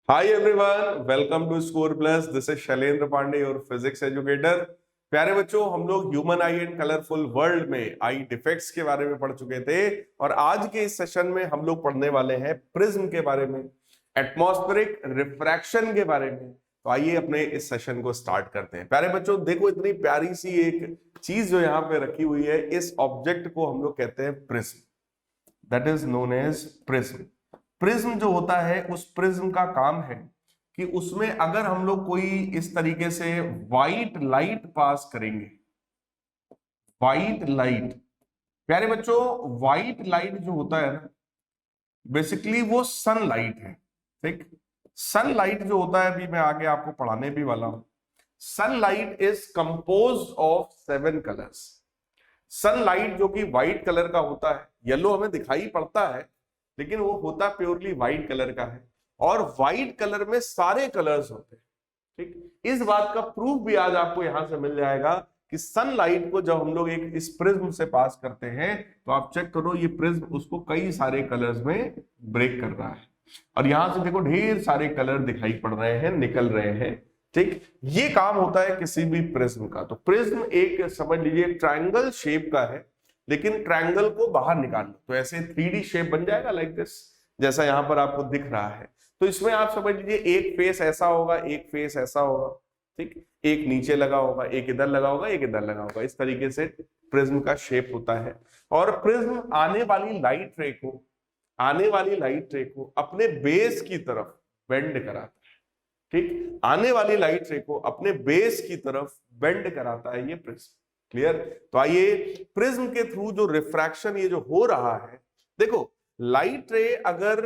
Hi everyone, welcome to Score Plus. This is Shailendra Pandey और physics educator. प्यारे बच्चों, हम लोग human eye and colourful world में आई डिफेक्ट्स के बारे में पढ़ चुके थे और आज के इस सेशन में हम लोग पढ़ने वाले हैं प्रिज्म के बारे में, एटमॉस्फेरिक रिफ्रैक्शन के बारे में। तो आइए अपने इस सेशन को स्टार्ट करते हैं। प्यारे बच्चों, देखो इतनी प्यारी सी एक चीज जो यहाँ पे रखी हुई है, इस ऑब्जेक्ट को हम लोग कहते हैं prism. That is known as prism. Prism जो होता है, उस प्रिज्म का काम है कि उसमें अगर हम लोग कोई इस तरीके से व्हाइट लाइट पास करेंगे, व्हाइट लाइट, प्यारे बच्चों व्हाइट लाइट जो होता है ना, बेसिकली वो सनलाइट है। ठीक, सनलाइट जो होता है, अभी मैं आगे आपको पढ़ाने भी वाला हूं। Sunlight is compose of 7 colours. Sunlight जो कि व्हाइट कलर का होता है, येलो हमें दिखाई पड़ता है लेकिन वो होता प्योरली व्हाइट कलर का है, और व्हाइट कलर में सारे कलर्स होते हैं। ठीक, इस बात का प्रूफ भी आज आपको यहां से मिल जाएगा कि सनलाइट को जब हम लोग एक इस प्रिज्म से पास करते हैं तो आप चेक करो, ये प्रिज्म उसको कई सारे कलर्स में ब्रेक कर रहा है और यहां से देखो ढेर सारे कलर दिखाई पड़ रहे हैं, निकल रहे हैं। ठीक, ये काम होता है किसी भी प्रिज्म का। तो प्रिज्म एक समझ लीजिए ट्रायंगल शेप का है, लेकिन ट्रायंगल को बाहर निकाल लो तो ऐसे 3D शेप बन जाएगा, लाइक दिस, जैसा यहां पर आपको दिख रहा है। तो इसमें आप समझ लीजिए एक फेस ऐसा होगा, एक फेस ऐसा होगा। ठीक, एक नीचे लगा होगा, एक इधर लगा होगा, एक इधर लगा होगा। इस तरीके से प्रिज्म का शेप होता है। और प्रिज्म आने वाली लाइट रे को, आने वाली लाइट रे को अपने बेस की तरफ बेंड कराता है। ठीक, आने वाली लाइट रे को अपने बेस की तरफ बेंड कराता है ये प्रिज्म। क्लियर? तो आइए, प्रिज्म के थ्रू जो रिफ्रैक्शन ये जो हो रहा है, देखो लाइट रे अगर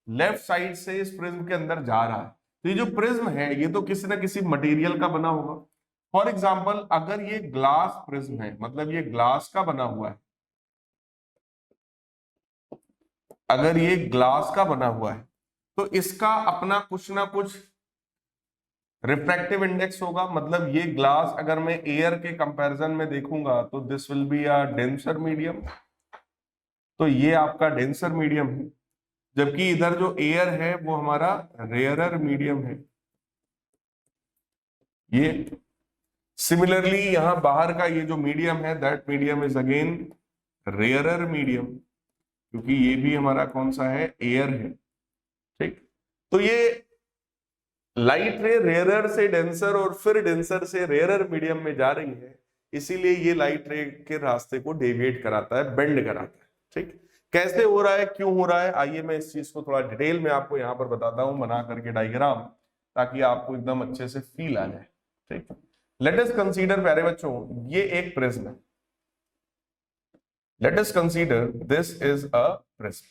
लेफ्ट साइड से इस प्रिज्म के अंदर जा रहा है तो ये जो प्रिज्म है ये तो किसी ना किसी मटेरियल का बना होगा। फॉर एग्जाम्पल, अगर ये ग्लास प्रिज्म है, मतलब ये ग्लास का बना हुआ है, अगर ये ग्लास का बना हुआ है तो इसका अपना कुछ ना कुछ रिफ्रैक्टिव इंडेक्स होगा। मतलब ये ग्लास अगर मैं एयर के कंपैरिजन में देखूंगा तो this will be a denser medium, तो ये आपका डेंसर मीडियम है, जबकि इधर जो एयर है वो हमारा रेयरर मीडियम है। ये सिमिलरली यहां बाहर का ये जो मीडियम है, that medium is again rarer medium, क्योंकि ये भी हमारा कौन सा है, एयर है। ठीक, तो ये लाइट रे रेयरर से डेंसर और फिर डेंसर से रेयरर मीडियम में जा रही है, इसीलिए ये लाइट रे के रास्ते को डेविएट कराता है, बेंड कराता है। ठीक, कैसे हो रहा है, क्यों हो रहा है, आइए मैं इस चीज को थोड़ा डिटेल में आपको यहां पर बताता हूं बना करके डायग्राम, ताकि आपको एकदम अच्छे से फील आ जाए। ठीक, लेट अस कंसीडर प्यारे बच्चों, ये एक प्रिज्म है। Let us consider this is a prism,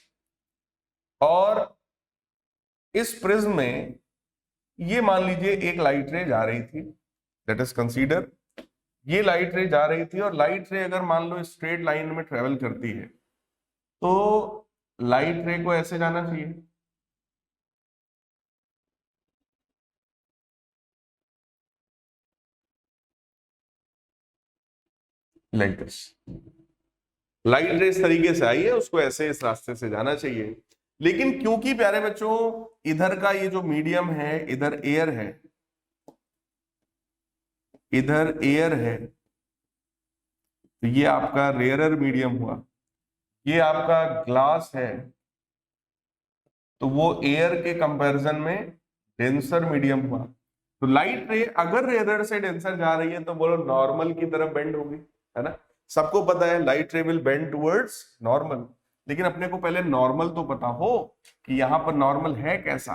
और इस प्रिज्म में ये मान लीजिए एक लाइट रे जा रही थी। लेट अस कंसीडर ये लाइट रे जा रही थी, और लाइट रे अगर मान लो स्ट्रेट लाइन में ट्रेवल करती है तो लाइट रे को ऐसे जाना चाहिए, लाइक दिस। लाइट रे इस तरीके से आई है, उसको ऐसे इस रास्ते से जाना चाहिए। लेकिन क्योंकि प्यारे बच्चों इधर का ये जो मीडियम है, इधर एयर है, इधर एयर है, तो ये आपका रेयरर मीडियम हुआ, ये आपका ग्लास है, तो वो एयर के कंपैरिजन में डेंसर मीडियम हुआ। तो लाइट रे अगर रेयरर से डेंसर जा रही है तो बोलो नॉर्मल की तरफ बेंड होगी, है ना। सबको पता है लाइट रे विल बेंड टुवर्ड्स नॉर्मल, लेकिन अपने को पहले नॉर्मल तो पता हो कि यहां पर नॉर्मल है कैसा।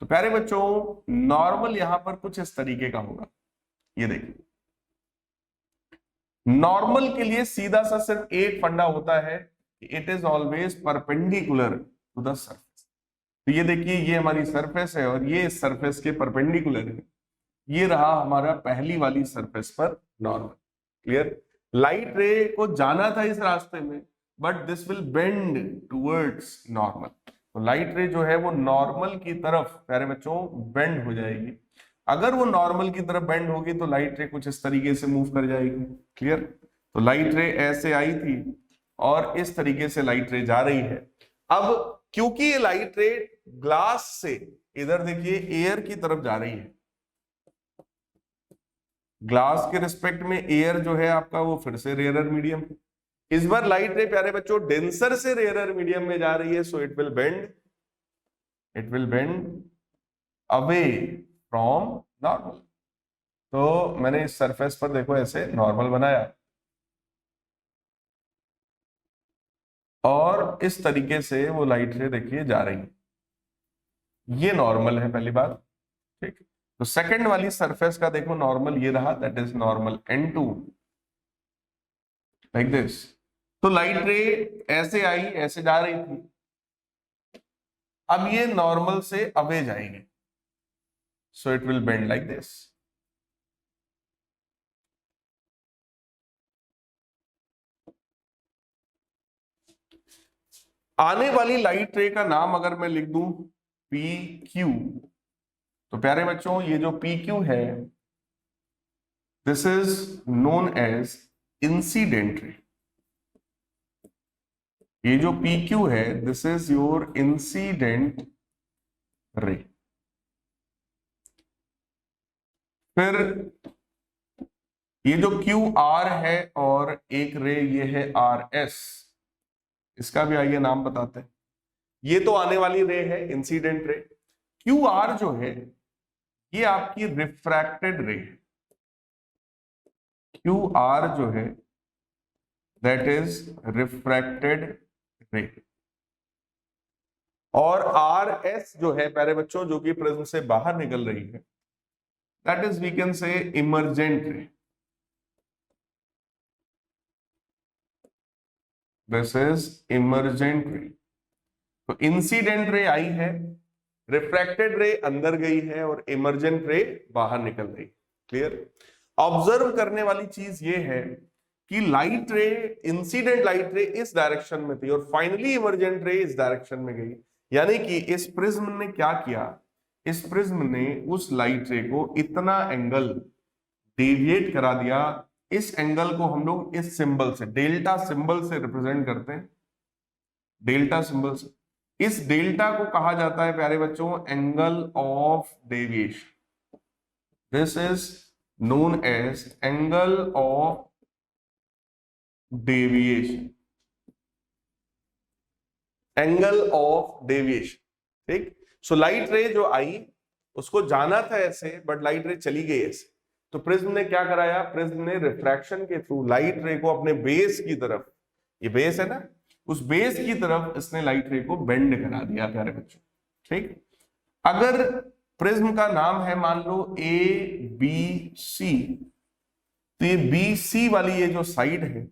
तो प्यारे बच्चों, नॉर्मल यहां पर कुछ इस तरीके का होगा। ये देखिए, नॉर्मल के लिए सीधा सा सिर्फ एक फंडा होता है, it is always perpendicular to the surface. तो ये देखिए, ये हमारी सरफेस है और ये इस सरफेस के परपेंडिकुलर है। ये रहा हमारा पहली वाली सरफेस पर नॉर्मल। क्लियर? लाइट रे को जाना था इस रास्ते में, but this will bend towards normal. तो लाइट रे जो है वो नॉर्मल की तरफ प्यारे बच्चों बेंड हो जाएगी। अगर वो नॉर्मल की तरफ बेंड होगी तो लाइट रे कुछ इस तरीके से मूव कर जाएगी। क्लियर? तो लाइट रे ऐसे आई थी और इस तरीके से लाइट रे जा रही है। अब क्योंकि ये लाइट रे ग्लास से इधर देखिए एयर की तरफ जा रही है। ग्लास के रिस्पेक्ट में एयर जो है आपका वो फिर से रेयरर मीडियम है। इस बार लाइट रे प्यारे बच्चों डेंसर से रेयरर मीडियम में जा रही है, so it will bend away from normal. तो मैंने इस सरफेस पर देखो ऐसे नॉर्मल बनाया और इस तरीके से वो लाइट रे देखिए जा रही है, ये नॉर्मल है पहली बात। ठीक, तो सेकंड वाली सरफेस का देखो नॉर्मल ये रहा, that is normal N2 like this. तो लाइट रे ऐसे आई, ऐसे जा रही थी, अब ये नॉर्मल से अवे जाएंगे, so it will bend like this. आने वाली लाइट रे का नाम अगर मैं लिख दूं PQ, तो प्यारे बच्चों ये जो PQ है this is known as incident ray. ये जो PQ है this is your incident ray. फिर ये जो QR है और एक रे ये है RS, इसका भी आइए नाम बताते हैं। ये तो आने वाली रे है इंसिडेंट रे। QR जो है ये आपकी रिफ्रैक्टेड रे है। QR जो है दैट इज रिफ्रैक्टेड रे। और RS जो है प्यारे बच्चों जो कि प्रिज्म से बाहर निकल रही है, that is we can say emergent ray. This is emergent ray. तो इंसिडेंट रे आई है, रिफ्रैक्टेड रे अंदर गई है और इमर्जेंट रे बाहर निकल रही। क्लियर? ऑब्जर्व करने वाली चीज ये है कि लाइट रे, इंसिडेंट लाइट रे इस डायरेक्शन में थी और फाइनली इमर्जेंट रे इस डायरेक्शन में गई। यानी कि इस प्रिज्म ने क्या किया, इस प्रिज्म ने उस लाइट रे को इतना एंगल डेविएट करा दिया। इस एंगल को हम लोग इस सिंबल से, डेल्टा सिंबल से रिप्रेजेंट करते हैं, डेल्टा सिंबल से। इस डेल्टा को कहा जाता है प्यारे बच्चों angle of deviation. This is known as angle of deviation, angle of deviation. ठीक, सो लाइट रे जो आई उसको जाना था ऐसे, बट लाइट रे चली गई ऐसे। तो प्रिज्म ने क्या कराया, प्रिज्म ने रिफ्रैक्शन के थ्रू लाइट रे को अपने बेस की तरफ, ये बेस है ना, उस बेस की तरफ इसने लाइट रे को बेंड करा दिया प्यारे बच्चों। ठीक, अगर प्रिज्म का नाम है मान लो ABC, तो ये BC वाली ये जो साइड है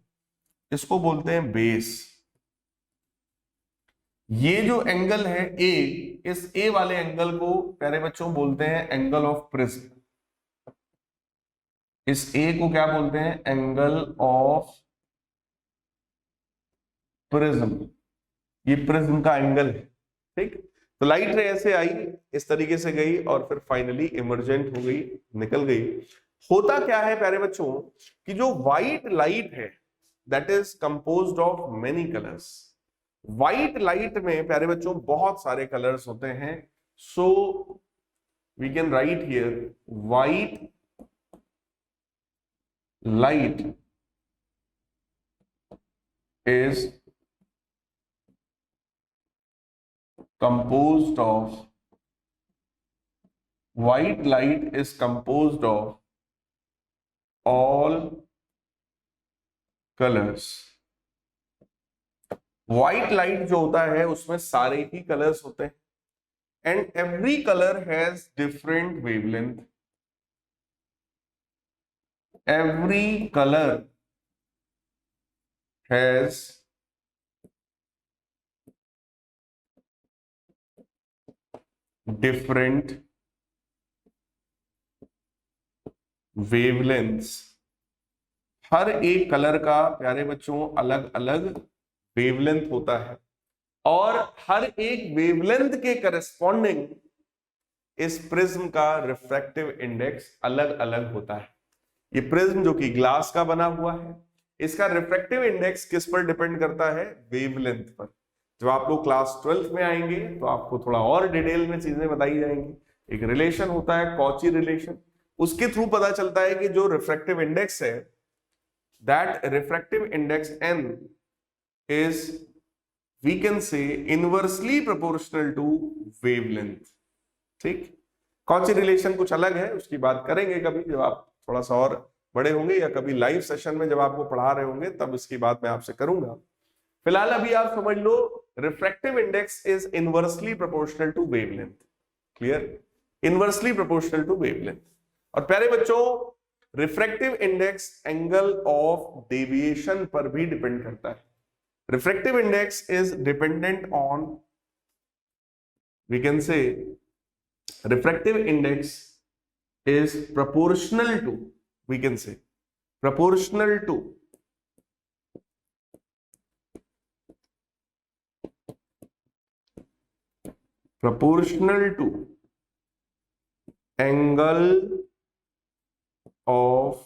इसको बोलते हैं बेस। ये जो एंगल है A, इस A वाले एंगल को प्यारे बच्चों बोलते हैं एंगल ऑफ प्रिज्म। इस A को क्या बोलते हैं, एंगल ऑफ प्रिज्म। ये प्रिज्म का एंगल है। ठीक, तो लाइट रे ऐसे आई, इस तरीके से गई और फिर फाइनली इमर्जेंट हो गई, निकल गई। होता क्या है प्यारे बच्चों कि जो व्हाइट लाइट है that is composed of many colours. White light में प्यारे बच्चों बहुत सारे कलर्स होते हैं, so we can write here white light is composed of, white light is composed of all colors। White light जो होता है उसमें सारे ही कलर्स होते हैं, and every colour has different wavelength. Every colour has different wavelengths. हर एक कलर का प्यारे बच्चों अलग अलग वेवलेंथ होता है, और हर एक वेवलेंथ के करस्पॉन्डिंग इस प्रिज्म का रिफ्रैक्टिव इंडेक्स अलग अलग होता है। ये प्रिज्म जो कि ग्लास का बना हुआ है, इसका रिफ्रैक्टिव इंडेक्स किस पर डिपेंड करता है, वेवलेंथ पर। जब आप लोग क्लास 12th में आएंगे तो आपको थोड़ा और डिटेल में चीजें बताई जाएंगी। एक रिलेशन होता है कॉची रिलेशन, उसके थ्रू पता चलता है कि जो रिफ्रैक्टिव इंडेक्स है, that refractive index n is we can say inversely proportional to wavelength। ठीक, कॉची रिलेशन कुछ अलग है, उसकी बात करेंगे कभी जब आप थोड़ा सा और बड़े होंगे, या कभी लाइव सेशन में जब आपको पढ़ा रहे होंगे तब इसकी बात मैं आपसे करूंगा। फिलहाल अभी आप समझ लो refractive index is inversely proportional to wavelength. Clear, inversely proportional to wavelength. और प्यारे बच्चों, refractive index angle of deviation पर भी डिपेंड करता है। Refractive index is dependent on, we can say refractive index is proportional to, we can say proportional to angle of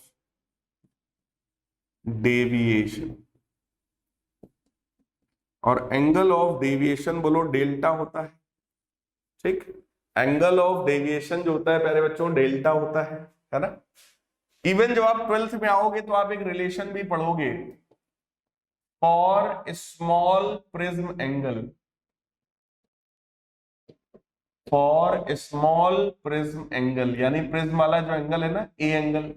deviation। और angle of deviation बोलो delta होता है। ठीक, angle of deviation जो होता है प्यारे बच्चों डेल्टा होता है ना। इवन जब आप 12th में आओगे तो आप एक रिलेशन भी पढ़ोगे, for small prism angle, for small prism angle, यानी प्रिज्म वाला जो एंगल है ना, ए एंगल,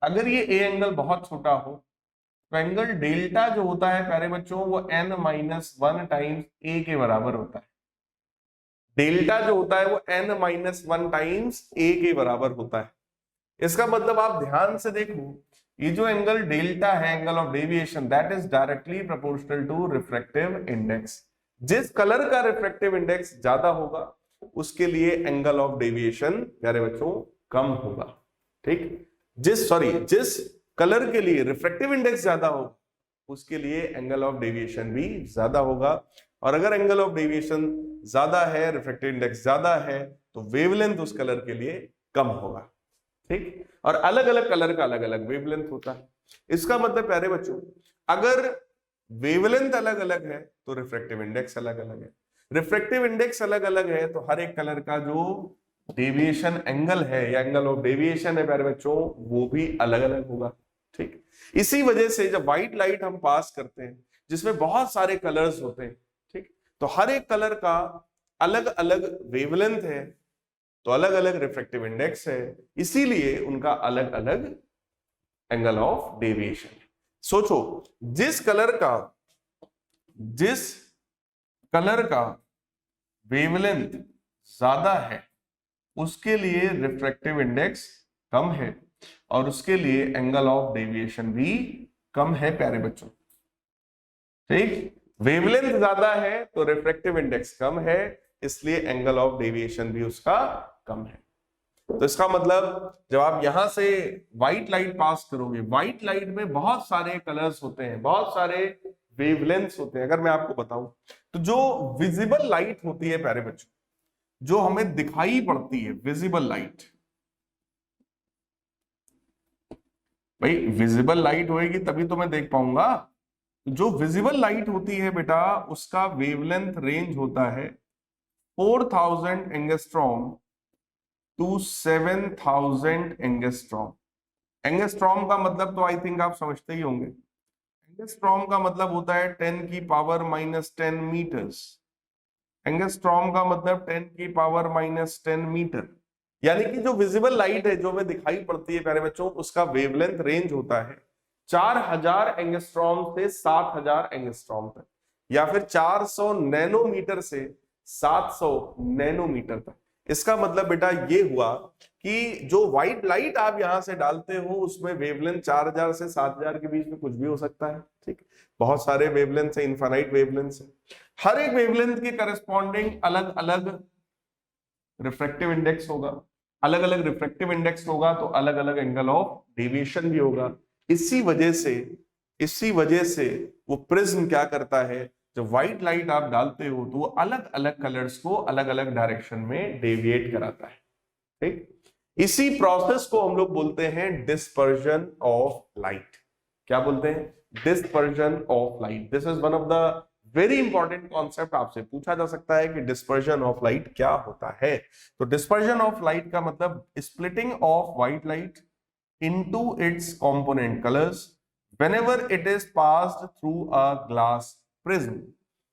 अगर ये ए एंगल बहुत छोटा हो तो एंगल डेल्टा जो होता है प्यारे बच्चों वो n-1 टाइम्स ए के बराबर होता है। डेल्टा जो होता है वो n-1 टाइम्स ए के बराबर होता है। इसका मतलब आप ध्यान से देखो, ये जो एंगल डेल्टा है, angle of deviation, that is directly proportional to refractive index. जिस कलर का रिफ्रैक्टिव इंडेक्स ज्यादा होगा उसके लिए एंगल ऑफ डेविएशन प्यारे बच्चों कम होगा। ठीक, जिस कलर के लिए रिफ्रैक्टिव इंडेक्स ज्यादा होगा उसके लिए एंगल ऑफ डेविएशन भी ज्यादा होगा। और अगर एंगल ऑफ डेविएशन ज्यादा है, रिफ्रैक्टिव इंडेक्स ज्यादा है, तो वेवलेंथ उस कलर के लिए कम होगा। ठीक, और अलग अलग कलर का अलग अलग वेवलेंथ होता है। इसका मतलब प्यारे बच्चों, अगर वेवलेंथ अलग अलग है तो रिफ्रैक्टिव इंडेक्स अलग अलग है। रिफ्रैक्टिव इंडेक्स अलग अलग है तो हर एक कलर का जो डेविएशन एंगल है या एंगल ऑफ डेविएशन है प्यारे बच्चों वो भी अलग अलग होगा। ठीक, इसी वजह से जब व्हाइट लाइट हम पास करते हैं जिसमें बहुत सारे कलर्स होते हैं, ठीक, तो हर एक कलर का अलग अलग वेवलेंथ है तो अलग अलग रिफ्रैक्टिव इंडेक्स है, इसीलिए उनका अलग अलग एंगल ऑफ डेविएशन है। सोचो, जिस कलर का वेवलेंथ ज्यादा है उसके लिए रिफ्रैक्टिव इंडेक्स कम है और उसके लिए एंगल ऑफ डेविएशन भी कम है प्यारे बच्चों। ठीक, वेवलेंथ ज्यादा है तो रिफ्रैक्टिव इंडेक्स कम है, इसलिए एंगल ऑफ डेविएशन भी उसका कम है। तो इसका मतलब जब आप यहां से व्हाइट लाइट पास करोगे, व्हाइट लाइट में बहुत सारे कलर्स होते हैं, बहुत सारे वेवलेंथ्स होते हैं। अगर मैं आपको बताऊं तो जो विजिबल लाइट होती है प्यारे बच्चों, जो हमें दिखाई पड़ती है, विजिबल लाइट, भाई विजिबल लाइट होएगी तभी तो मैं देख पाऊंगा। जो विजिबल लाइट होती है बेटा उसका वेवलेंथ रेंज होता है 4000 एंगस्ट्रॉम टू 7000 एंगस्ट्रॉम। एंगस्ट्रॉम का मतलब तो आई थिंक आप समझते ही होंगे। एंगस्ट्रॉम का मतलब होता है 10⁻⁻10 मीटर्स। एंगस्ट्रॉम का मतलब 10⁻⁻10 मीटर। यानी कि जो विजिबल लाइट है, जो हमें दिखाई पड़ती है प्यारे बच्चों, उसका वेवलेंथ रेंज होता है 4000 एंगस्ट्रॉम से 7000 एंगस्ट्रॉम तक, या फिर 400 नैनोमीटर से 700 नैनोमीटर तक। इसका मतलब बेटा ये हुआ कि जो व्हाइट लाइट आप यहां से डालते हो उसमें वेवलेंथ 4000 से 7000 के बीच में कुछ भी हो सकता है। ठीक, बहुत सारे वेवलेंथ है, इनफाइनाइट वेवलेंथ है। हर एक वेवलेंथ के करस्पॉन्डिंग अलग अलग रिफ्रैक्टिव इंडेक्स होगा, अलग अलग रिफ्रैक्टिव इंडेक्स होगा तो अलग अलग एंगल ऑफ डेविएशन भी होगा। इसी वजह से वो प्रिज्म क्या करता है, जब व्हाइट लाइट आप डालते हो तो वो अलग अलग कलर्स को अलग अलग डायरेक्शन में डेविएट कराता है। ठीक, इसी प्रोसेस को हम लोग बोलते हैं डिस्पर्जन ऑफ लाइट। क्या बोलते हैं? Dispersion of light. This is one of the very important concept आपसे पूछा जा सकता है कि डिस्पर्जन ऑफ लाइट क्या होता है। तो डिस्पर्जन ऑफ लाइट का मतलब splitting of white light into its component colors whenever it is passed through a glass prism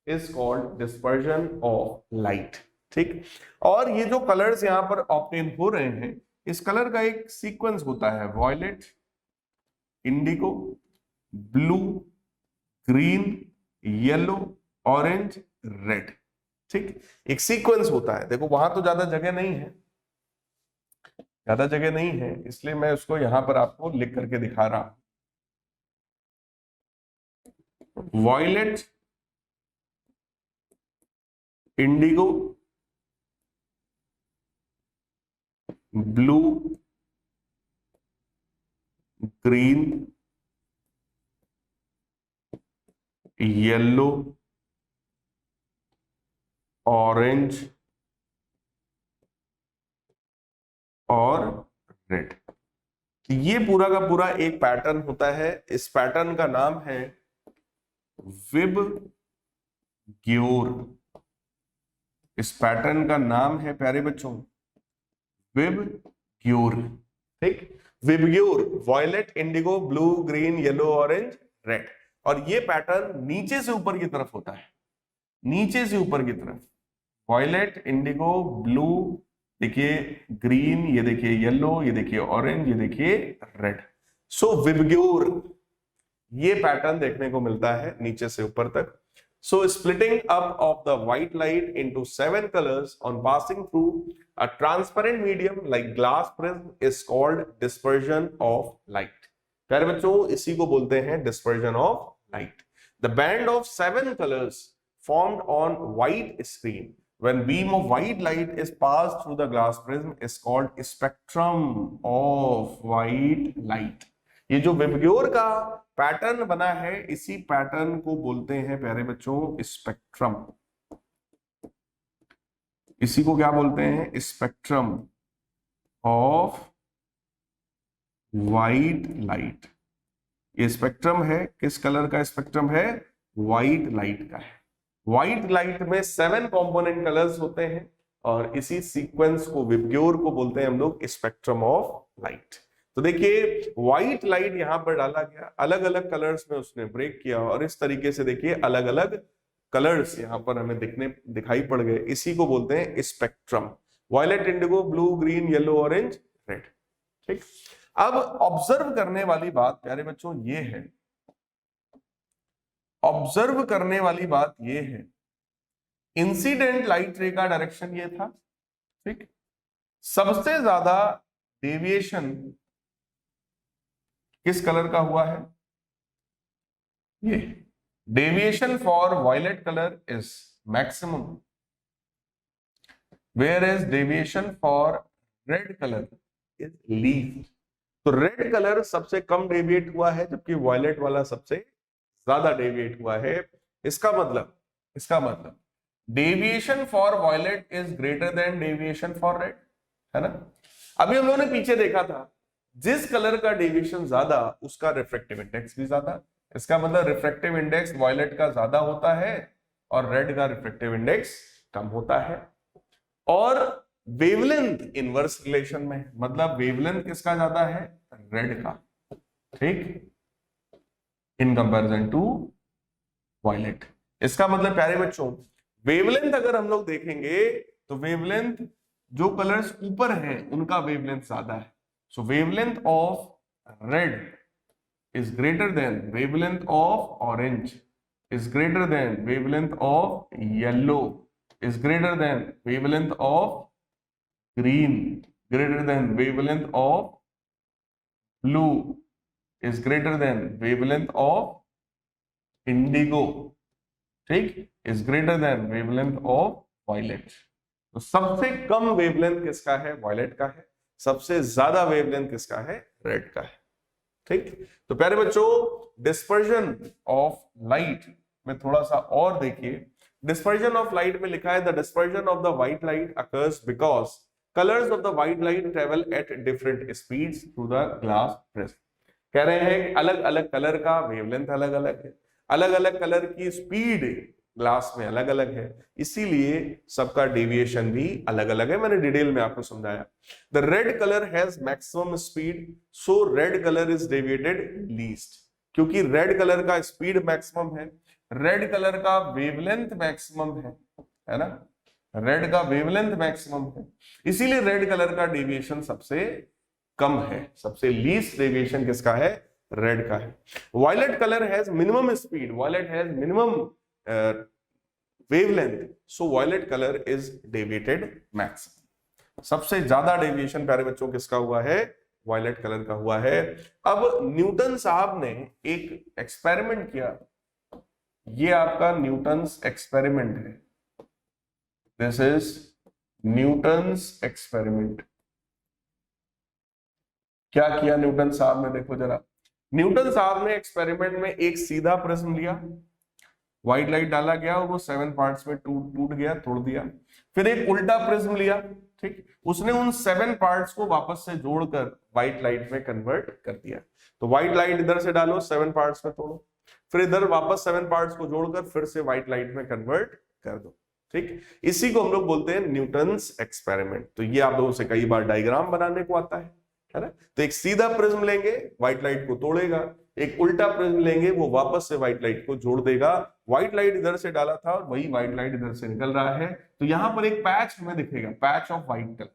is called dispersion of light। ठीक, और ये जो कलर्स यहां पर ऑब्टेन हो रहे हैं, इस कलर का एक सीक्वेंस होता है, violet, indigo, blue, green, yellow, orange, red. ठीक, एक सीक्वेंस होता है। देखो वहां तो ज्यादा जगह नहीं है, इसलिए मैं उसको यहां पर आपको लिख करके दिखा रहा हूं। Violet, indigo, blue, green, yellow, orange और रेड। ये पूरा का पूरा एक पैटर्न होता है। इस पैटर्न का नाम है विबग्योर। इस पैटर्न का नाम है प्यारे बच्चों विबग्योर। ठीक, VIBGYOR, violet, indigo, blue, green, yellow, orange, red. और ये पैटर्न नीचे से ऊपर की तरफ होता है, नीचे से ऊपर की तरफ। वॉयलेट, इंडिगो, ब्लू, देखिए ग्रीन, ये देखिए येलो, ये देखिए ऑरेंज, ये देखिए रेड। सो विबग्योर ये पैटर्न देखने को मिलता है नीचे से ऊपर तक। So splitting up of the white light into 7 colours on passing through a transparent medium like glass prism is called dispersion of light. प्यारे बच्चों, इसी को बोलते हैं dispersion of light. The band of 7 colours formed on white screen when beam of white light is passed through the glass prism is called spectrum of white light। ये जो VIBGYOR का pattern बना है, इसी पैटर्न को बोलते हैं प्यारे बच्चों स्पेक्ट्रम। इसी को क्या बोलते हैं? Spectrum of white light. ये स्पेक्ट्रम है, किस कलर का स्पेक्ट्रम है? व्हाइट लाइट का है। व्हाइट लाइट में 7 कंपोनेंट कलर्स होते हैं और इसी सीक्वेंस को, विबग्योर को बोलते हैं हम लोग स्पेक्ट्रम ऑफ लाइट। तो देखिए व्हाइट लाइट यहां पर डाला गया, अलग अलग कलर्स में उसने ब्रेक किया और इस तरीके से देखिए अलग अलग कलर्स यहां पर हमें दिखाई पड़ गए। इसी को बोलते हैं spectrum. Violet, indigo, blue, green, yellow, orange, red. ठीक, अब ऑब्जर्व करने वाली बात प्यारे बच्चों ये है, ऑब्जर्व करने वाली बात ये है, इंसिडेंट लाइट रे का डायरेक्शन ये था। ठीक, सबसे ज्यादा डेविएशन किस कलर का हुआ है? ये deviation for violet colour is maximum, where is deviation for red colour is least. तो रेड कलर सबसे कम डेविएट हुआ है जबकि वायलेट वाला सबसे ज्यादा डेविएट हुआ है। इसका मतलब deviation for violet is greater than deviation for red, है ना। अभी हम लोगों ने पीछे देखा था, जिस कलर का डेविएशन ज्यादा उसका रिफ्रैक्टिव इंडेक्स भी ज्यादा। इसका मतलब रिफ्रैक्टिव इंडेक्स वायलेट का ज्यादा होता है और रेड का रिफ्रैक्टिव इंडेक्स कम होता है। और वेवलेंथ इनवर्स रिलेशन में, मतलब वेवलेंथ किसका ज्यादा है? रेड का। ठीक, इन कंपैरिजन टू वायलेट। इसका मतलब प्यारे बच्चों वेवलेंथ अगर हम लोग देखेंगे तो वेवलेंथ जो कलर्स ऊपर हैं उनका वेवलेंथ ज्यादा है। So wavelength of red is greater than wavelength of orange, is greater than wavelength of yellow, is greater than wavelength of green, greater than wavelength of blue, is greater than wavelength of indigo, ठीक, is greater than wavelength of violet। तो सबसे कम wavelength किसका है? Violet का है। सबसे ज्यादा wavelength किसका है? रेड का है। ठीक, तो प्यारे बच्चों डिस्पर्जन ऑफ लाइट में थोड़ा सा और देखिए। डिस्पर्जन ऑफ लाइट में लिखा है the dispersion of the white light occurs because colours of the white light travel at different speeds through the glass prism. कह रहे हैं अलग अलग कलर का वेवलेंथ अलग अलग है, अलग अलग कलर की स्पीड ग्लास में अलग अलग है, इसीलिए सबका डेविएशन भी अलग अलग है। मैंने डिटेल में आपको समझाया। The red colour has maximum speed, so red colour is deviated least. क्योंकि रेड कलर का स्पीड मैक्सिमम है, रेड कलर का वेवलेंथ मैक्सिमम है ना, रेड का वेवलेंथ मैक्सिमम है, इसीलिए रेड कलर का डेविएशन सबसे कम है। सबसे लीस्ट डेविएशन किसका है? रेड का है। Violet colour has minimum speed, violet has minimum wavelength, so violet colour is deviated maximum. सबसे ज्यादा डेविएशन प्यारे बच्चों किसका हुआ है? वायलेट कलर का हुआ है। अब न्यूटन साहब ने एक एक्सपेरिमेंट किया, ये आपका न्यूटन्स एक्सपेरिमेंट है, दिस इज न्यूटन्स एक्सपेरिमेंट। क्या किया न्यूटन साहब ने? देखो जरा, न्यूटन साहब ने एक्सपेरिमेंट में एक सीधा प्रिज्म लिया, व्हाइट लाइट डाला गया और वो 7 पार्ट्स में टूट गया, तोड़ दिया। फिर एक उल्टा प्रिज्म लिया, ठीक, उसने उन 7 पार्ट्स को वापस से जोड़कर व्हाइट लाइट में कन्वर्ट कर दिया। तो व्हाइट लाइट इधर से डालो, 7 पार्ट्स में तोड़ो, फिर इधर वापस 7 पार्ट्स को जोड़कर फिर से व्हाइट लाइट में कन्वर्ट कर दो, ठीक। इसी को हम लोग बोलते हैं न्यूटन्स एक्सपेरिमेंट। तो ये आप लोगों से कई बार डायग्राम बनाने को आता है ना। तो एक सीधा प्रिज्म लेंगे, व्हाइट लाइट को तोड़ेगा, एक उल्टा प्रिज्म लेंगे, वो वापस से व्हाइट लाइट को जोड़ देगा। व्हाइट लाइट इधर से डाला था और वही व्हाइट लाइट इधर से निकल रहा है, तो यहां पर एक पैच हमें दिखेगा, पैच ऑफ व्हाइट कलर,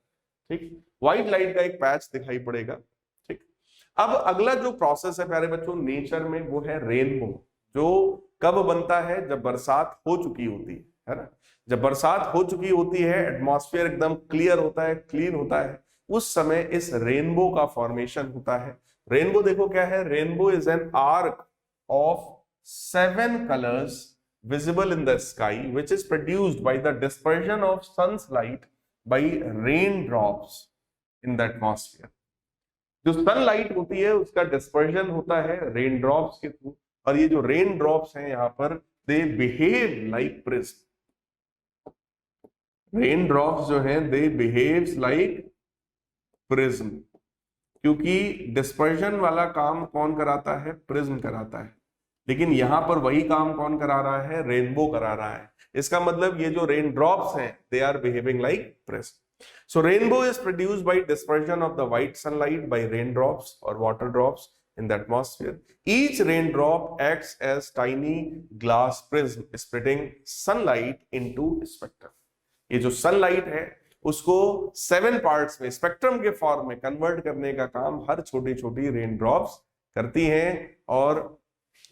ठीक, व्हाइट लाइट का एक पैच दिखाई पड़ेगा, ठीक। अब अगला जो प्रोसेस है प्यारे बच्चों नेचर में, वो है रेनबो, जो कब बनता है? जब बरसात हो चुकी होती है ना। जब बरसात हो चुकी होती है, एटमॉस्फेयर एकदम क्लियर होता है, क्लीन होता है, उस समय इस रेनबो का फॉर्मेशन होता है। रेनबो देखो क्या है? Rainbow is an arc of 7 colors visible in the sky which is produced by the dispersion of sun's light by raindrops in the atmosphere। जो सनलाइट होती है उसका डिस्पर्जन होता है रेन ड्रॉप्स के थ्रू, और ये जो रेन ड्रॉप्स हैं यहाँ पर they behave like prism. Rain drops जो हैं दे बिहेव्स लाइक प्रिज्म, क्योंकि डिस्पर्जन वाला काम कौन कराता है? प्रिज्म कराता है। लेकिन यहां पर वही काम कौन करा रहा है? रेनबो करा रहा है। इसका मतलब ये जो रेन ड्रॉप्स हैं they are behaving like prism. So rainbow is produced by dispersion of the white sunlight by raindrops or water drops in the atmosphere. Each raindrop acts as tiny glass prism splitting sunlight into spectrum. ये जो sunlight है उसको 7 parts में spectrum के form में convert करने का काम हर छोटी छोटी रेन ड्रॉप्स करती हैं, और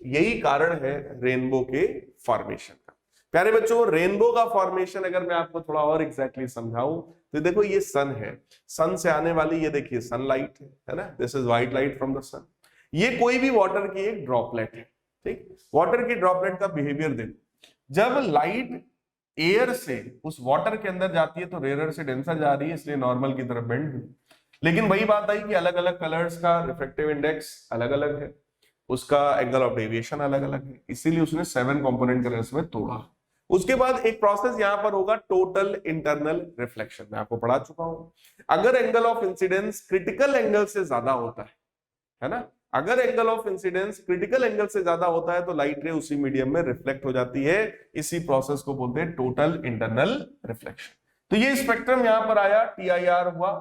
यही कारण है रेनबो के फॉर्मेशन का। प्यारे बच्चों, रेनबो का फॉर्मेशन अगर मैं आपको थोड़ा और एग्जैक्टली समझाऊं तो देखो ये सन है, सन से आने वाली ये देखिए सनलाइट है ना, this is white light from the sun. ये कोई भी वाटर की एक ड्रॉपलेट है, ठीक। वाटर की ड्रॉपलेट का बिहेवियर देखो, जब लाइट एयर से उस वाटर के अंदर जाती है तो रेयर से डेंसर जा रही है, इसलिए नॉर्मल की तरफ बेंड हुई। लेकिन वही बात आई कि अलग अलग कलर्स का रिफ्रैक्टिव इंडेक्स अलग अलग है, उसका एंगल ऑफ डेविएशन अलग अलग है, इसीलिए उसने 7 कंपोनेंट कलर्स में तोड़ा। उसके बाद एक प्रोसेस यहां पर होगा टोटल इंटरनल रिफ्लेक्शन, मैं आपको पढ़ा चुका हूं। अगर angle of incidence critical angle से ज्यादा होता है ना, अगर angle of incidence critical angle से ज्यादा होता है तो लाइट रे उसी मीडियम में रिफ्लेक्ट हो जाती है। इसी प्रोसेस को बोलते हैं टोटल इंटरनल रिफ्लेक्शन। तो ये स्पेक्ट्रम यहां पर आया, TIR हुआ,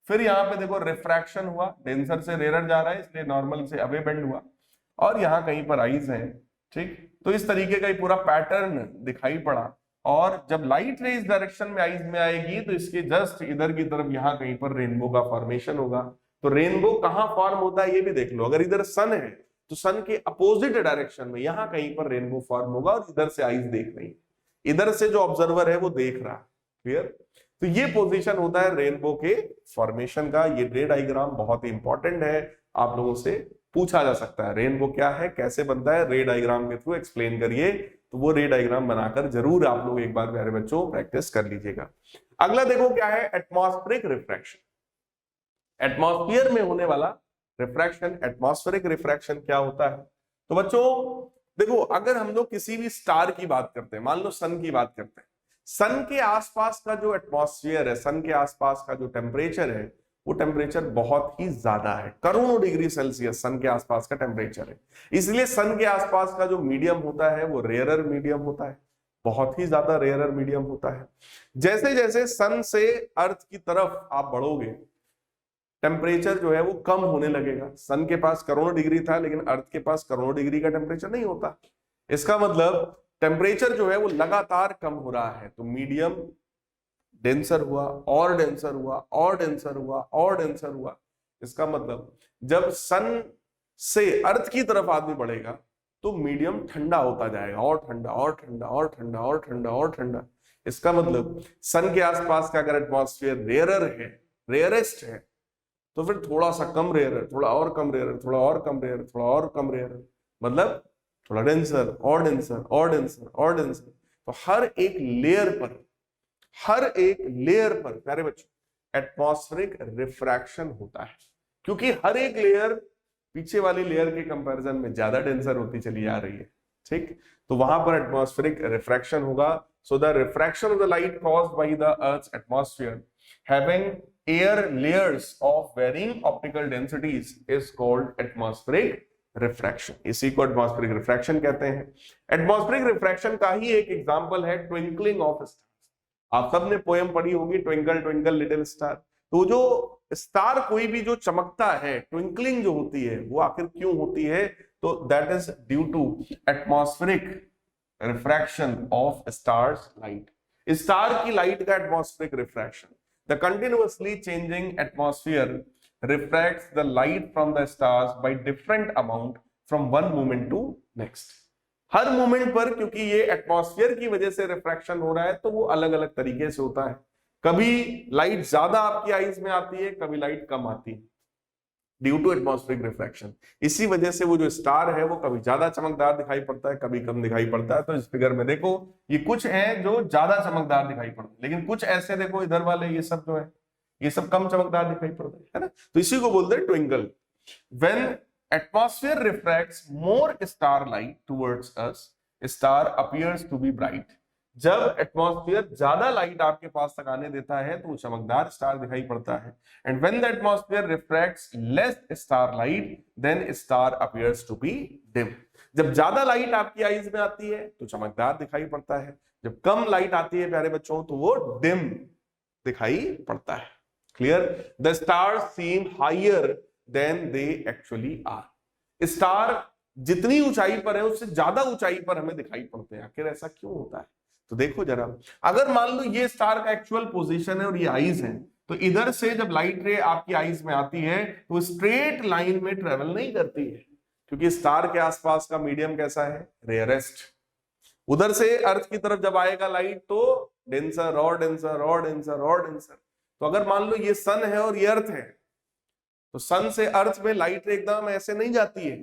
फिर यहां पे देखो रिफ्रैक्शन हुआ, डेंसर से रेयर जा रहा है इसलिए नॉर्मल से अवे बेंड हुआ, और यहां कहीं पर आइज है, ठीक। तो इस तरीके का पूरा पैटर्न दिखाई पड़ा, और जब लाइट रे इस डायरेक्शन में आइज में आएगी तो इसके जस्ट इधर की तरफ यहां कहीं पर रेनबो का फॉर्मेशन होगा। तो रेनबो कहां फॉर्म होता है ये भी देख लो, अगर इधर सन है तो सन के अपोजिट डायरेक्शन में यहां कहीं पर रेनबो फॉर्म होगा, और इधर से आइज देख रही है, इधर से जो ऑब्जर्वर है वो देख रहा है, क्लियर। तो ये पोजीशन होता है रेनबो के फॉर्मेशन का। ये रे डायग्राम बहुत ही इंपॉर्टेंट है, आप लोगों से पूछा जा सकता है रेनबो क्या है, कैसे बनता है, रे डायग्राम के थ्रू एक्सप्लेन करिए। तो वो रे डायग्राम बनाकर जरूर आप लोग एक बार प्यारे बच्चों प्रैक्टिस कर लीजिएगा। अगला देखो क्या है, एटमॉस्फेरिक रिफ्रैक्शन। एटमॉस्फेयर में होने वाला रिफ्रैक्शन, एटमॉस्फेरिक रिफ्रैक्शन क्या होता है? तो बच्चों देखो, अगर हम लोग किसी भी स्टार की बात करते हैं, मान लो सन की बात करते हैं, सन के आसपास का जो एटमॉस्फेयर है, सन के आसपास का जो टेम्परेचर है, वो टेम्परेचर बहुत ही ज्यादा है, करोड़ों डिग्री सेल्सियस सन के आसपास का टेम्परेचर है। इसलिए सन के आसपास का जो मीडियम होता है वो रेयरर मीडियम होता है, बहुत ही ज्यादा रेयरर मीडियम होता है। जैसे जैसे सन से अर्थ की तरफ आप बढ़ोगे, टेम्परेचर जो है वो कम होने लगेगा। सन के पास करोड़ों डिग्री था, लेकिन अर्थ के पास करोड़ों डिग्री का टेम्परेचर नहीं होता। इसका मतलब टेम्परेचर जो है वो लगातार कम हो रहा है। तो मीडियम डेंसर हुआ और डेंसर हुआ और डेंसर हुआ और डेंसर हुआ। इसका मतलब जब सन से अर्थ की तरफ आदमी बढ़ेगा तो मीडियम ठंडा होता जाएगा, और ठंडा और ठंडा और ठंडा और ठंडा और ठंडा। इसका मतलब सन के आसपास का अगर एटमॉस्फेयर रेयरर है, रेयरेस्ट है, तो फिर थोड़ा सा कम रेयरर, थोड़ा और कम रेयरर, थोड़ा और कम रेयरर, थोड़ा और कम रेयरर, मतलब थोड़ा डेंसर और डेंसर और डेंसर और डेंसर। तो हर एक लेयर पर प्यारे बच्चों एटमॉस्फेरिक रिफ्रैक्शन होता है, क्योंकि हर एक लेयर पीछे वाली लेयर के कंपैरिजन में ज्यादा डेंसर होती चली जा रही है। ठीक, तो वहां पर एटमॉस्फेरिक रिफ्रैक्शन होगा। So the refraction of the light caused by the earth's atmosphere having air layers of varying optical densities is called atmospheric refraction. इसी को एटमॉस्फेरिक रिफ्रैक्शन कहते हैं। एटमॉस्फेरिक रिफ्रैक्शन का ही एक एग्जांपल है ट्विंकलिंग ऑफ स्टार्स। आप सबने पोएम पढ़ी होगी, ट्विंकल ट्विंकल लिटिल स्टार। तो जो स्टार कोई भी जो चमकता है, ट्विंकलिंग जो होती है, वो आखिर क्यों होती है? तो that is due to atmospheric refraction of stars light. Star की लाइट का atmospheric refraction. The continuously changing atmosphere refracts the light from the stars by different amount from one moment to next। Her moment पर, क्योंकि ये atmosphere की वजह से refraction हो रहा है, तो वो अलग अलग तरीके से होता है। कभी लाइट ज्यादा आपकी आईज में आती है, कभी लाइट कम आती है, ड्यू टू एटमॉस्फेरिक रिफ्रैक्शन। इसी वजह से वो जो स्टार है वो कभी ज्यादा चमकदार दिखाई पड़ता है, कभी कम दिखाई पड़ता है। तो इस फिगर में देखो, ये कुछ हैं जो ज्यादा चमकदार दिखाई पड़ते हैं, लेकिन कुछ ऐसे देखो इधर वाले, ये सब जो है ये सब कम चमकदार दिखाई पड़ते हैं, है ना। तो इसी को बोलते हैं twinkle. When atmosphere refracts more star light towards us, star appears to be bright. जब एटमॉस्फेयर ज्यादा लाइट आपके पास तक आने देता है तो चमकदार स्टार दिखाई पड़ता है। And when the atmosphere refracts less star light, then star appears to be dim. जब ज्यादा लाइट आपकी आईज में आती है तो चमकदार दिखाई पड़ता है, जब कम लाइट आती है प्यारे बच्चों तो वो डिम दिखाई पड़ता है। Clear? The stars seem higher than they actually are। Star जितनी ऊंचाई पर है उससे ज्यादा ऊंचाई पर हमें दिखाई पड़ते हैं। आखिर ऐसा क्यों होता है? तो देखो जरा, अगर मान लो ये स्टार का एक्चुअल पोजीशन है और ये आईज है, तो इधर से जब लाइट रे आपकी आईज में आती है तो स्ट्रेट लाइन में ट्रेवल नहीं करती है, क्योंकि स्टार के आसपास का मीडियम कैसा है? रेयरेस्ट। उधर से अर्थ की तरफ जब आएगा लाइट तो डेंसर और डेंसर और डेंसर और डेंसर। तो अगर मान लो ये सन है और ये अर्थ है, तो सन से अर्थ में लाइट रे एकदम ऐसे नहीं जाती है,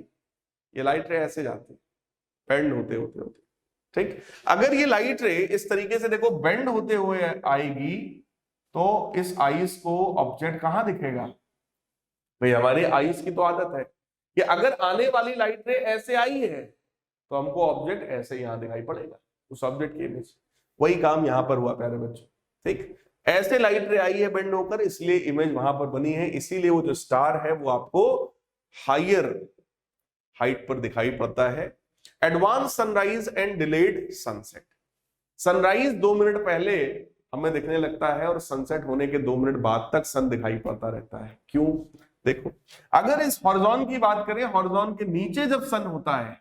ये लाइट रे ऐसे जाती है, बेंड होते होते होते। ठीक, अगर ये लाइट रे इस तरीके से देखो बेंड होते हुए आएगी, तो इस आइस को ऑब्जेक्ट कहां दिखेगा? भाई हमारी आइस की तो आदत है कि अगर आने वाली लाइट रे ऐसे आई है तो हमको ऑब्जेक्ट ऐसे यहां दिखाई पड़ेगा, उस ऑब्जेक्ट की इमेज। वही काम यहां पर हुआ प्यारे बच्चों। ठीक, ऐसे लाइट रे आई है बेंड होकर, इसलिए इमेज वहां पर बनी है। इसीलिए वो जो स्टार है वो आपको हायर हाइट पर दिखाई पड़ता है। Advance sunrise and delayed sunset. Sunrise 2 minute पहले हमें दिखने लगता है और सनसेट होने के 2 मिनट बाद तक सन दिखाई पड़ता रहता है। क्यों? देखो, अगर इस हॉरिजॉन की बात करें, हॉरिजॉन के नीचे जब सन होता है,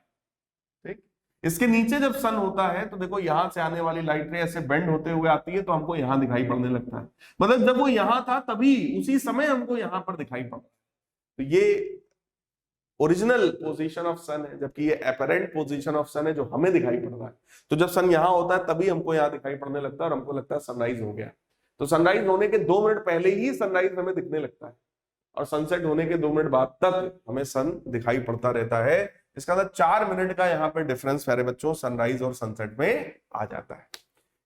ठीक, इसके नीचे जब सन होता है तो देखो यहां से आने वाली लाइट रे ऐसे बेंड होते हुए आती है तो हमको यहां दिखाई पड़ने लगता है। मतलब जब वो यहां था तभी उसी समय हमको यहां पर दिखाई पड़ा। तो ये ओरिजिनल पोजीशन ऑफ सन है, जबकि ये अपरेंट पोजीशन ऑफ सन है जो हमें दिखाई पड़ रहा है। तो जब सन यहां होता है तभी हमको यहां दिखाई पड़ने लगता है और हमको लगता है सनराइज हो गया। तो सनराइज होने के 2 मिनट पहले ही सनराइज हमें दिखने लगता है और सनसेट होने के 2 मिनट बाद तक हमें सन दिखाई पड़ता रहता है। इसका मतलब 4 मिनट का यहाँ पे डिफरेंस प्यारे बच्चों सनराइज और सनसेट में आ जाता है।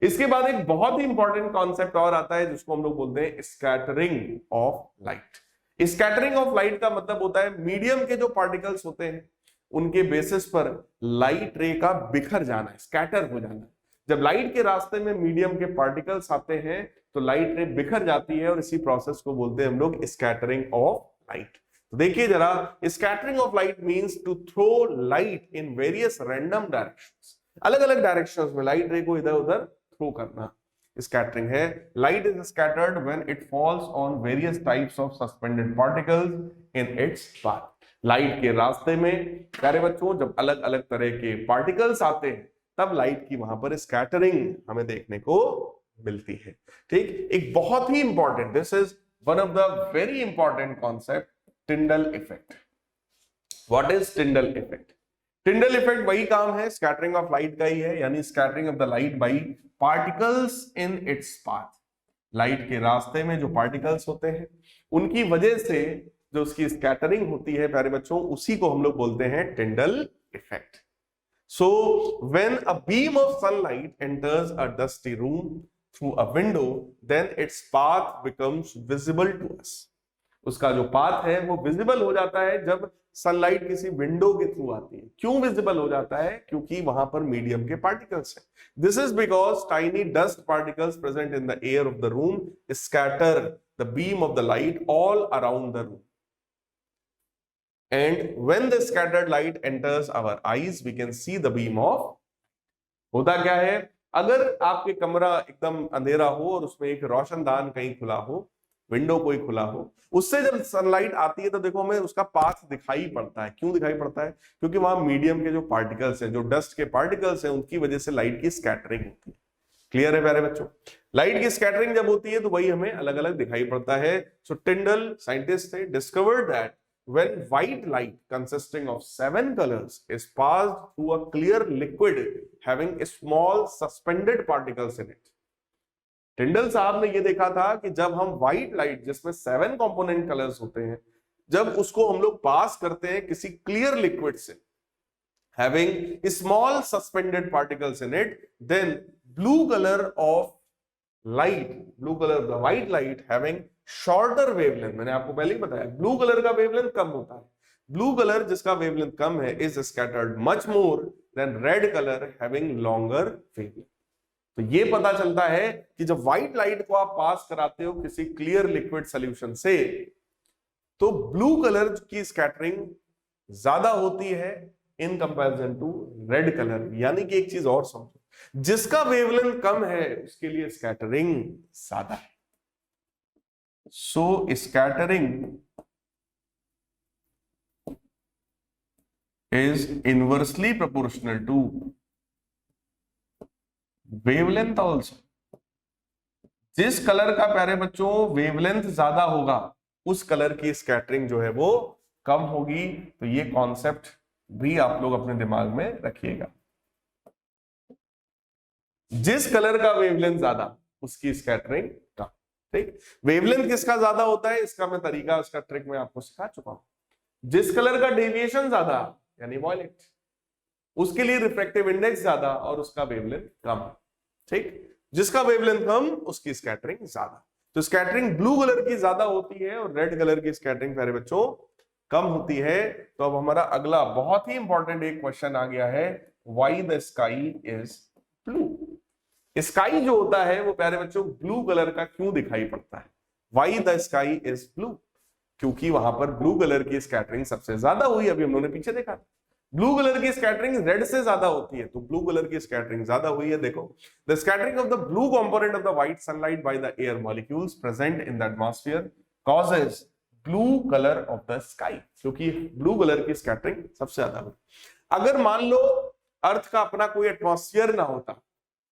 इसके बाद एक बहुत ही इंपॉर्टेंट कॉन्सेप्ट और आता है जिसको हम लोग बोलते हैं scattering of light. Scattering of light का मतलब होता है मीडियम के जो पार्टिकल्स होते हैं उनके बेसिस पर लाइट रे का बिखर जाना, स्कैटर हो जाना। जब लाइट के रास्ते में मीडियम के पार्टिकल्स आते हैं तो लाइट रे बिखर जाती है और इसी प्रोसेस को बोलते हैं हम लोग स्कैटरिंग ऑफ लाइट। तो देखिए जरा, scattering of light means to throw light in various random directions. अलग अलग डायरेक्शंस में लाइट रे को इधर उधर थ्रो करना स्कैटरिंग है। Light is scattered when it falls on various types of suspended particles in its path. Light के रास्ते में प्यारे बच्चों जब अलग अलग तरह के पार्टिकल्स आते हैं तब लाइट की वहां पर स्कैटरिंग हमें देखने को मिलती है। ठीक, एक बहुत ही important, this is one of the very important concept, Tyndall effect. What is Tyndall effect? Tyndall effect वही काम है स्कैटरिंग ऑफ लाइट का ही है, यानी scattering of the light by particles in its path. Light के रास्ते में जो पार्टिकल्स होते हैं उनकी वजह से जो उसकी स्कैटरिंग होती है प्यारे बच्चों, उसी को हम लोग बोलते हैं Tyndall effect. So when a beam of sunlight enters a dusty room through a window, then its path becomes visible to us. उसका जो पाथ है वो विजिबल हो जाता है जब सनलाइट किसी विंडो के थ्रू आती है। क्यों विजिबल हो जाता है? क्योंकि वहां पर मीडियम के पार्टिकल्स हैं। This is because tiny dust particles present in the air of the room scatter the beam of the light all around the room, and when the scattered light enters our eyes we can see the beam of। होता क्या है, अगर आपके कमरा एकदम अंधेरा हो और उसमें एक रोशनदान कहीं खुला हो, विंडो कोई खुला हो, उससे जब सनलाइट आती है तो देखो हमें उसका पाथ दिखाई पड़ता है। क्यों दिखाई पड़ता है? क्योंकि वहां मीडियम के जो पार्टिकल्स हैं, जो डस्ट के पार्टिकल्स हैं, उनकी वजह से लाइट की स्कैटरिंग होती है। क्लियर है प्यारे बच्चों? लाइट की स्कैटरिंग जब होती है तो वही हमें अलग अलग दिखाई पड़ता है। सो टिंडल साइंटिस्ट ने discovered that when white light consisting of 7 colors is passed through a clear liquid having small suspended particles in it। टिंडल साहब ने यह देखा था कि जब हम व्हाइट लाइट जिसमें 7 कंपोनेंट कलर्स होते हैं, जब उसको हम लोग पास करते हैं किसी क्लियर लिक्विड से having small suspended particles in it, then blue color of light, blue color of the white light having shorter wavelength, मैंने आपको पहले ही बताया ब्लू कलर का वेवलेंथ कम होता है। ब्लू कलर जिसका वेवलेंथ कम है is scattered much more than red color having longer wavelength। तो ये पता चलता है कि जब व्हाइट लाइट को आप पास कराते हो किसी क्लियर लिक्विड सॉल्यूशन से, तो ब्लू कलर की स्कैटरिंग ज्यादा होती है in comparison to red colour. यानी कि एक चीज और समझो, जिसका वेवलेंथ कम है उसके लिए स्कैटरिंग ज्यादा है। So scattering is inversely proportional to wavelength also. जिस कलर का प्यारे बच्चों वेवलेंथ ज्यादा होगा उस कलर की स्कैटरिंग जो है वो कम होगी। तो ये कॉन्सेप्ट भी आप लोग अपने दिमाग में रखिएगा। जिस कलर का वेवलेंथ ज्यादा उसकी स्कैटरिंग कम। ठीक, वेवलेंथ किसका ज्यादा होता है इसका मैं तरीका, उसका ट्रिक मैं आपको सिखा चुका हूं। जिस कलर का डेविएशन ज्यादा यानी वॉयलेट, उसके लिए रिफ्रैक्टिव इंडेक्स ज्यादा और उसका वेवलेंथ कम। ठीक, जिसका वेवलेंथ कम उसकी स्कैटरिंग ज्यादा। तो स्कैटरिंग ब्लू कलर की ज्यादा होती है और रेड कलर की स्कैटरिंग प्यारे बच्चों कम होती है। तो अब हमारा अगला बहुत ही इंपॉर्टेंट एक क्वेश्चन आ गया है, why the sky is blue. Sky जो होता है वो प्यारे बच्चों ब्लू कलर का क्यों दिखाई पड़ता है? Why the sky is blue? क्योंकि वहां पर ब्लू कलर की स्कैटरिंग सबसे ज्यादा हुई। अभी हम लोगों ने पीछे देखा ब्लू कलर की स्कैटरिंग रेड से ज्यादा होती है, तो ब्लू कलर की स्कैटरिंग ज्यादा हुई है। देखो, the scattering of the blue component of the white sunlight by the air molecules present in the atmosphere causes blue colour of the sky. क्योंकि ब्लू कलर की स्कैटरिंग सबसे ज्यादा हुई। अगर मान लो अर्थ का अपना कोई एटमॉस्फेयर ना होता,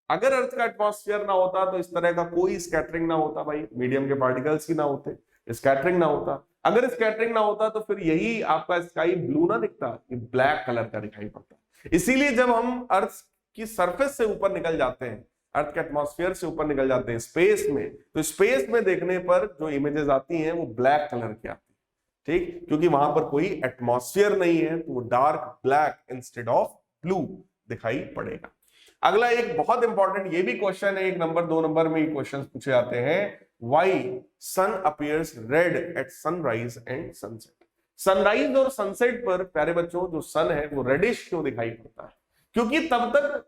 अगर अर्थ का एटमॉस्फेयर ना होता तो इस तरह का कोई स्कैटरिंग ना होता भाई, मीडियम के पार्टिकल्स ही ना होते, स्कैटरिंग ना होता। अगर स्कैटरिंग ना होता तो फिर यही आपका स्काई ब्लू ना दिखता, ये ब्लैक कलर का दिखाई पड़ता। इसीलिए जब हम अर्थ की सरफेस से ऊपर निकल जाते हैं, अर्थ के एटमॉस्फेयर से ऊपर निकल जाते हैं स्पेस में, तो स्पेस में देखने पर जो इमेजेस आती हैं वो ब्लैक कलर की आती है। ठीक, क्योंकि वहां पर कोई एटमॉस्फेयर नहीं है, तो वो dark black instead of blue दिखाई पड़ेगा। अगला एक बहुत इंपॉर्टेंट ये भी क्वेश्चन है, 1 नंबर 2 नंबर में क्वेश्चन पूछे जाते हैं, why sun appears red at sunrise and sunset. Sunrise और सनसेट पर प्यारे बच्चों जो सन है वो रेडिश क्यों दिखाई पड़ता है? क्योंकि तब तक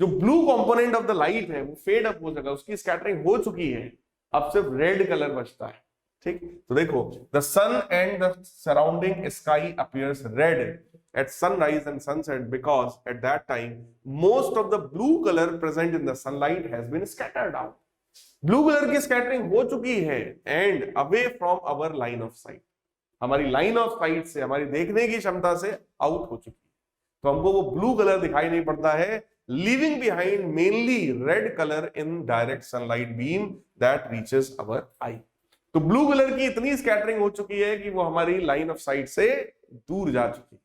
जो blue component of the light है वो फेड अप हो चुका, उसकी स्कैटरिंग हो चुकी है, अब सिर्फ रेड कलर बचता है। ठीक, तो देखो, the sun and the surrounding sky appears red at sunrise and sunset because at that time most of the blue color present in the sunlight has been scattered out. Blue colour की scattering हो चुकी है and away from our line of site, हमारी line of site से, हमारी देखने की क्षमता से आउट हो चुकी है, तो हमको वो ब्लू कलर दिखाई नहीं पड़ता है, leaving behind mainly red colour in direct sunlight beam that reaches our eye. तो ब्लू कलर की इतनी स्कैटरिंग हो चुकी है कि वो हमारी लाइन ऑफ साइट से दूर जा चुकी है,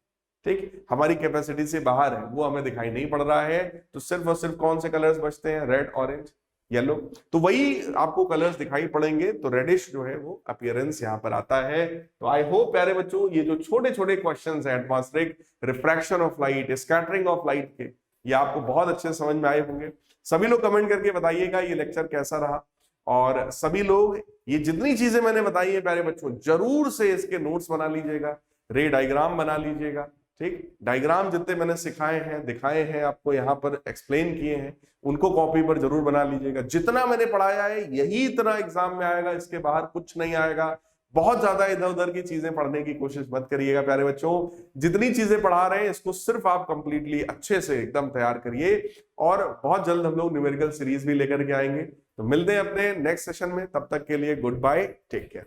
ठीक, हमारी कैपेसिटी से बाहर है, वो हमें दिखाई नहीं पड़ रहा है। तो सिर्फ और सिर्फ कौन से कलर्स बचते हैं, रेड, ऑरेंज, येलो, तो वही आपको कलर्स दिखाई पड़ेंगे। तो रेडिश जो है वो अपीयरेंस यहाँ पर आता है। तो आई होप प्यारे बच्चों ये जो छोटे छोटे क्वेश्चंस हैं atmospheric refraction of light, scattering of light के, ये आपको बहुत अच्छे समझ में आए होंगे। सभी लोग कमेंट करके बताइएगा ये लेक्चर कैसा रहा, और सभी लोग ये जितनी चीजें मैंने बताई है प्यारे बच्चों जरूर से इसके नोट्स बना लीजिएगा, रे डायग्राम बना लीजिएगा, ठीक, डायग्राम जितने मैंने सिखाए हैं, दिखाए हैं, आपको यहाँ पर एक्सप्लेन किए हैं, उनको कॉपी पर जरूर बना लीजिएगा। जितना मैंने पढ़ाया है यही इतना एग्जाम में आएगा, इसके बाहर कुछ नहीं आएगा। बहुत ज्यादा इधर उधर की चीजें पढ़ने की कोशिश मत करिएगा प्यारे बच्चों, जितनी चीजें पढ़ा रहे हैं इसको सिर्फ आप कंप्लीटली अच्छे से एकदम तैयार करिए, और बहुत जल्द हम लोग न्यूमेरिकल सीरीज भी लेकर के आएंगे। तो मिलते हैं अपने नेक्स्ट सेशन में, तब तक के लिए गुड बाय, टेक केयर।